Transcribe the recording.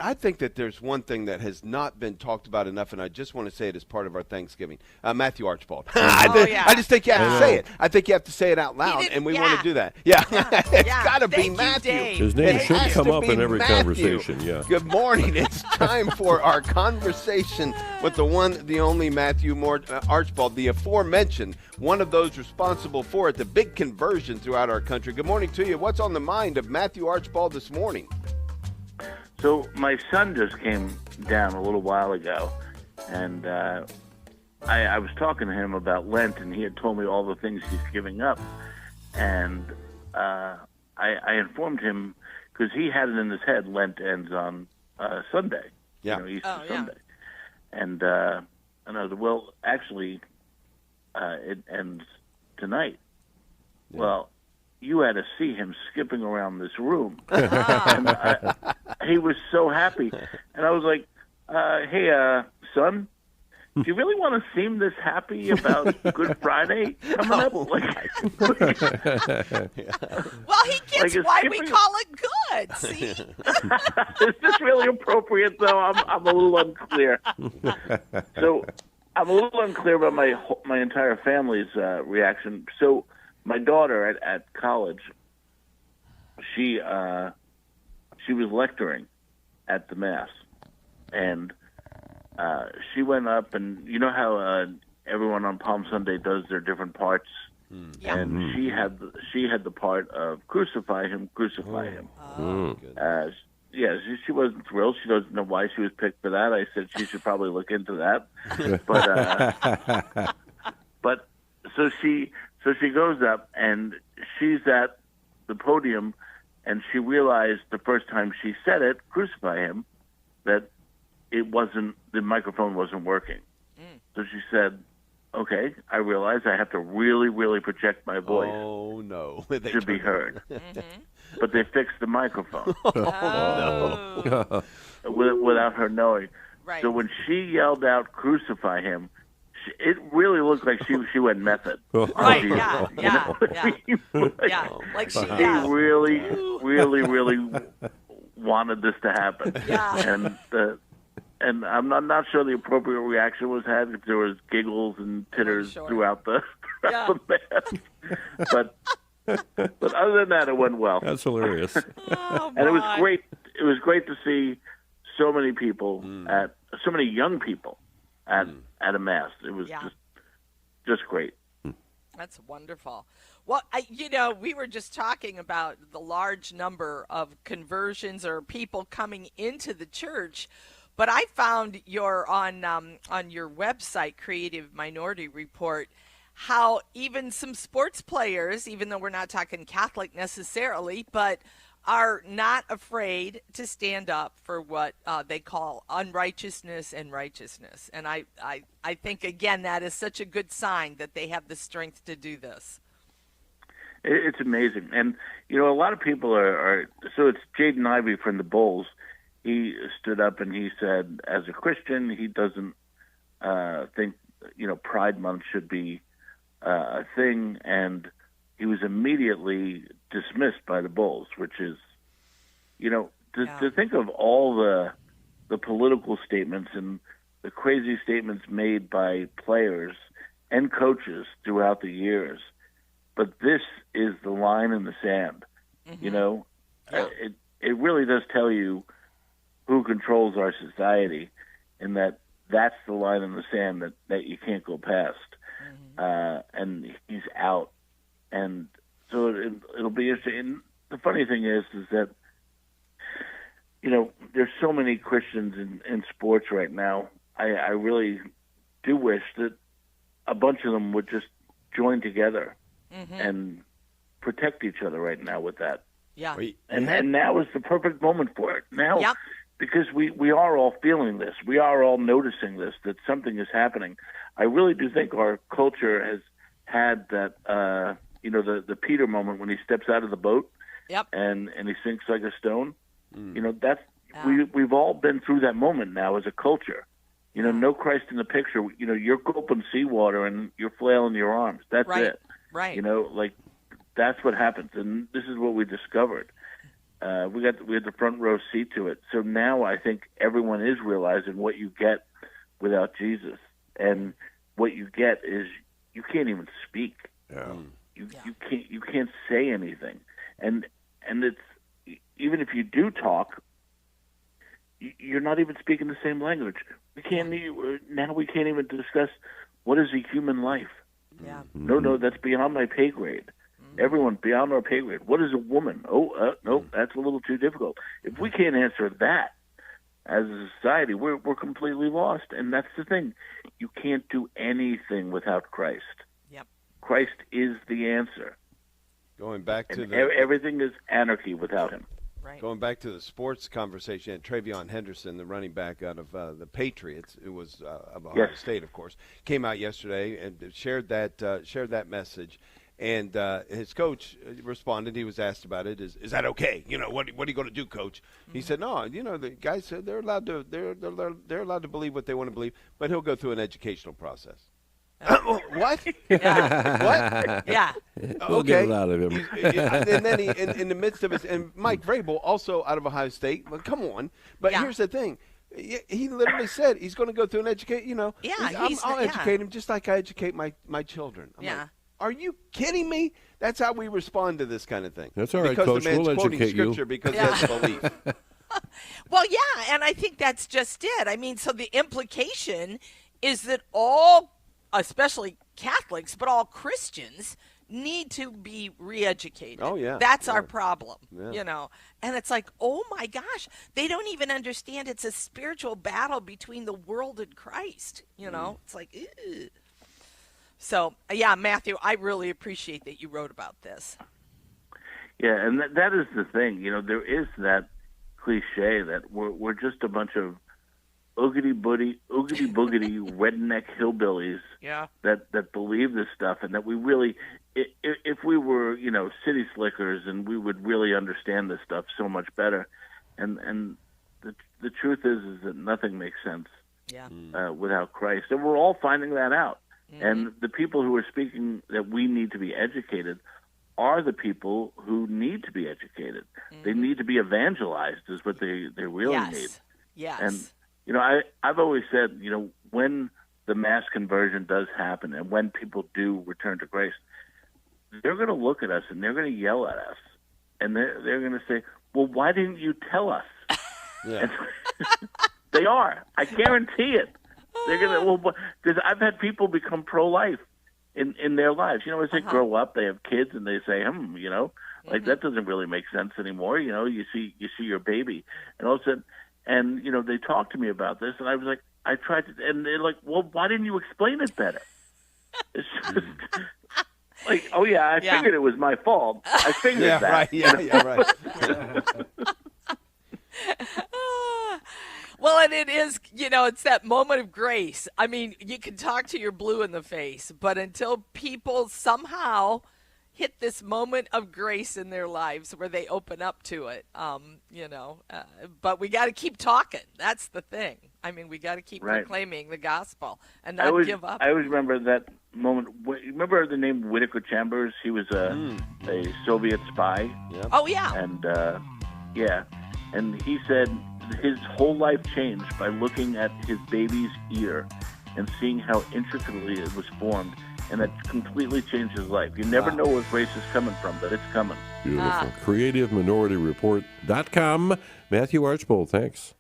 I think that there's one thing that has not been talked about enough, and I just want to say it as part of our Thanksgiving. Matthew Archbold. I just think you have to say it. I think you have to say it out loud, and we want to do that. Yeah, it's got to be Matthew. His name should come up in every conversation. Yeah. Good morning. It's time for our conversation with the one, the only Matthew Archbold, the aforementioned, one of those responsible for it, the big conversion throughout our country. Good morning to you. What's on the mind of Matthew Archbold this morning? So my son just came down a little while ago, and I was talking to him about Lent, and he had told me all the things he's giving up. And I informed him, because he had it in his head, Lent ends on Sunday, Easter Sunday. And I was like, well, actually, it ends tonight. Yeah. Well, you had to see him skipping around this room. And he was so happy. And I was like, hey, son, do you really want to seem this happy about Good Friday coming up? Well, he gets why we call it good, see? Is this really appropriate, though? I'm a little unclear. So I'm a little unclear about my entire family's reaction. So my daughter at college, she was lecturing at the Mass, and she went up, and you know how everyone on Palm Sunday does their different parts, and she had the part of crucify him. She wasn't thrilled. She doesn't know why she was picked for that. I said she should probably look into that, but so she goes up, and she's at the podium, and she realized the first time she said it, crucify him, that the microphone wasn't working. So she said, okay, I realize I have to really, really project my voice. Oh, no. To be heard. But they fixed the microphone. No. Without her knowing. Right. So when she yelled out, crucify him, it really looked like she went method. Right, yeah. Like she really, really, really wanted this to happen. Yeah. And I'm not sure the appropriate reaction was had, because there was giggles and titters throughout the Mass. But other than that, it went well. That's hilarious. Oh, and it was great. It was great to see so many people so many young people at a Mass. It was just great. That's wonderful. Well, we were just talking about the large number of conversions or people coming into the church, but I found on your website, Creative Minority Report, how even some sports players, even though we're not talking Catholic necessarily, but are not afraid to stand up for what they call unrighteousness and righteousness. And I think, again, that is such a good sign that they have the strength to do this. It's amazing. And, a lot of people are so it's Jaden Ivey from the Bulls. He stood up and he said, as a Christian, he doesn't think, Pride Month should be a thing. And he was immediately dismissed by the Bulls, which is, to think of all the political statements and the crazy statements made by players and coaches throughout the years. But this is the line in the sand, It really does tell you who controls our society, and that's the line in the sand that you can't go past. And he's out. And so it'll be interesting. And the funny thing is that, there's so many Christians in sports right now. I really do wish that a bunch of them would just join together and protect each other right now with that. Yeah. And now is the perfect moment for it. Now, because we are all feeling this. We are all noticing this, that something is happening. I really do think our culture has had that, the Peter moment when he steps out of the boat and he sinks like a stone. We've all been through that moment now as a culture. No Christ in the picture. You're gulping seawater and you're flailing your arms. That's it. Right. That's what happens. And this is what we discovered. we had the front row seat to it. So now I think everyone is realizing what you get without Jesus, and what you get is you can't even speak. Yeah. You can't say anything, and it's, even if you do talk, you're not even speaking the same language. We can't even discuss what is a human life. Yeah. No, that's beyond my pay grade. Everyone beyond our pay grade. What is a woman? No, that's a little too difficult. If we can't answer that as a society, we're completely lost. And that's the thing. You can't do anything without Christ. Yep. Christ is the answer. Going back to everything is anarchy without him. Right. Going back to the sports conversation, Travion Henderson, the running back out of the Patriots, it was of Ohio State, of course, came out yesterday and shared that message. And his coach responded. He was asked about it. Is that okay? What are you going to do, Coach? He said, no. The guys said they're allowed to believe what they want to believe, but he'll go through an educational process. What? Yeah. What? Yeah. We'll get it out of him. And then he, in the midst of his, and Mike Vrabel, also out of Ohio State. Well, come on. But here's the thing. He literally said he's going to go through an educate. I'll educate him just like I educate my children. I'm like, are you kidding me? That's how we respond to this kind of thing. That's all right, Coach. Because the man's quoting educate Scripture you. because that's belief. Well, yeah, and I think that's just it. I mean, so the implication is that all, especially Catholics, but all Christians need to be re-educated. Oh, yeah. That's our problem, Yeah. And it's like, oh, my gosh, they don't even understand it's a spiritual battle between the world and Christ. It's like, ew. So, yeah, Matthew, I really appreciate that you wrote about this. Yeah, and that is the thing. There is that cliche that we're just a bunch of oogity boogity redneck hillbillies that believe this stuff, and that we really, if we were, city slickers, and we would really understand this stuff so much better. And the truth is that nothing makes sense without Christ, and we're all finding that out. Mm-hmm. And the people who are speaking that we need to be educated are the people who need to be educated. Mm-hmm. They need to be evangelized, is what they really need. Yes. And I've always said, when the mass conversion does happen, and when people do return to Christ, they're going to look at us and they're going to yell at us, and they're going to say, "Well, why didn't you tell us?" Yeah. They are. I guarantee it. They're gonna. Because I've had people become pro-life in their lives. As they grow up, they have kids, and they say, like that doesn't really make sense anymore. You see your baby, and all of a sudden, and they talk to me about this, and I was like, I tried to, and they're like, well, why didn't you explain it better? It's just like, oh yeah, I figured it was my fault. I figured that. Right. Yeah, right. Well, and it is, it's that moment of grace. I mean, you can talk to your blue in the face, but until people somehow hit this moment of grace in their lives where they open up to it, but we got to keep talking. That's the thing. I mean, we got to keep proclaiming the gospel and not give up. I always remember that moment. Remember the name Whittaker Chambers? He was a Soviet spy. Yep. Oh, yeah. And, and he said his whole life changed by looking at his baby's ear and seeing how intricately it was formed, and that completely changed his life. You never know where grace is coming from, but it's coming. Beautiful. CreativeMinorityReport.com. Matthew Archbold, thanks.